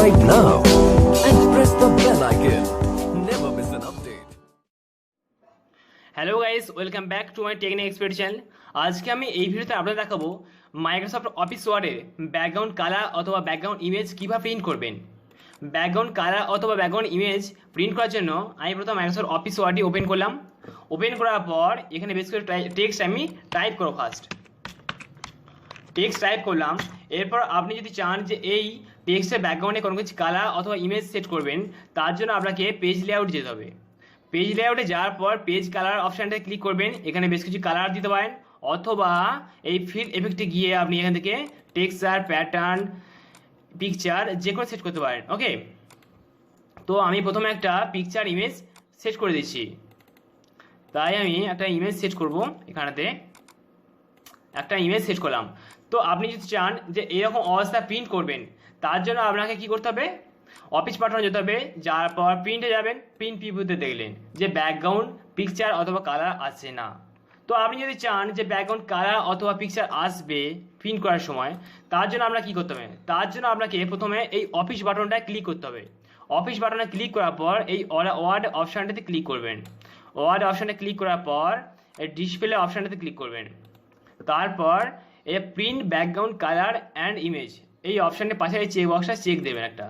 right now and press the bell icon. Never miss an update. Hello guys, welcome back to my technique expert channel. আজকে আমি এই ভিডিওতে আপনাদের দেখাবো Microsoft office ওয়ার্ডের background colour অথবা ব্যাকগ্রাউন্ড ইমেজ কীভাবে প্রিন্ট করবেন। ব্যাকগ্রাউন্ড কালার অথবা ব্যাকগ্রাউন্ড ইমেজ প্রিন্ট করার জন্য আমি প্রথম মাইক্রোসফট অফিস ওয়ার্ডটি ওপেন করলাম। ওপেন করার পর এখানে বেশ করে টেক্সট আমি টাইপ করব। ফার্স্ট টেক্সট টাইপ করলাম। এরপর আপনি যদি চান যে এই টেক্সটের ব্যাকগ্রাউন্ডে কোনো কিছু কালার অথবা ইমেজ সেট করবেন, তার জন্য আপনাকে পেজ লেআউট যেতে হবে। পেজ লেআউটে যাওয়ার পর পেজ কালার অপশানটায় ক্লিক করবেন। এখানে বেশ কিছু কালার দিতে পারেন, অথবা এই ফিল এফেক্টে গিয়ে আপনি এখান থেকে টেক্সচার, প্যাটার্ন, পিকচার যে কোনো সেট করতে পারেন। ওকে, তো আমি প্রথমে একটা পিকচার ইমেজ সেট করে দিচ্ছি। তাই আমি একটা ইমেজ সেট করব। এখানেতে একটা ইমেজ সেট করলাম। তো আপনি যদি চান যে এরকম অবস্থা প্রিন্ট করবেন, তার জন্য আপনাকে কি করতে হবে, অফিস পাঠানো যেতে হবে। যাওয়ার পর প্রিন্টে যাবেন, প্রিন্ট প্রিভিউতে দেখলেন যে ব্যাকগ্রাউন্ড পিকচার অথবা কালার আসছে না। তো আপনি যদি চান যে ব্যাকগ্রাউন্ড কালার অথবা পিকচার আসবে প্রিন্ট করার সময়, তার জন্য আমরা কি করতে হবে, তার জন্য আপনাকে প্রথমে এই অফিস বাটনটায় ক্লিক করতে হবে। অফিস বাটনে ক্লিক করার পর এই ওয়ার্ড অপশানটাতে ক্লিক করবেন। ওয়ার্ড অপশানটা ক্লিক করার পর এই ডিসপ্লে অপশানটাতে ক্লিক করবেন। তারপর এই print background colour and image এই অপশানের পাশে এই চেক বক্সটা চেক দেবেন একটা,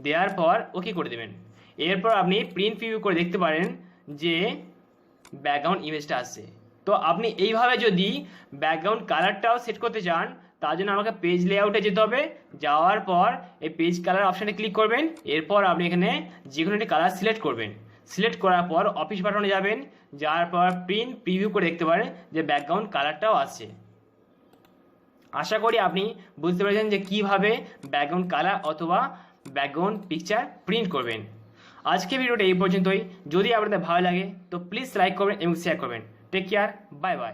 দেওয়ার পর ওকে করে দেবেন। এরপর আপনি প্রিন্ট প্রিভিউ করে দেখতে পারেন যে ব্যাকগ্রাউন্ড ইমেজটা আসছে। তো আপনি এইভাবে যদি ব্যাকগ্রাউন্ড কালারটাও সেট করতে চান, তার জন্য আমাকে পেজ লেআউটে যেতে হবে। যাওয়ার পর এই পেজ কালার অপশানে ক্লিক করবেন। এরপর আপনি এখানে যে কোনো একটি কালার সিলেক্ট করবেন। সিলেক্ট করার পর অফিস বাটনে যাবেন। যাওয়ার পর প্রিন্ট প্রিভিউ করে দেখতে পারেন যে ব্যাকগ্রাউন্ড কালারটাও আসছে। আশা করি আপনি বুঝতে পেরেছেন যে কিভাবে ব্যাকগ্রাউন্ড কালার অথবা ব্যাকগ্রাউন্ড পিকচার প্রিন্ট করবেন। আজকে ভিডিওটা এই পর্যন্তই। যদি আপনাদের ভালো লাগে তো প্লিজ লাইক করবেন এবং শেয়ার করবেন। Take care, bye by.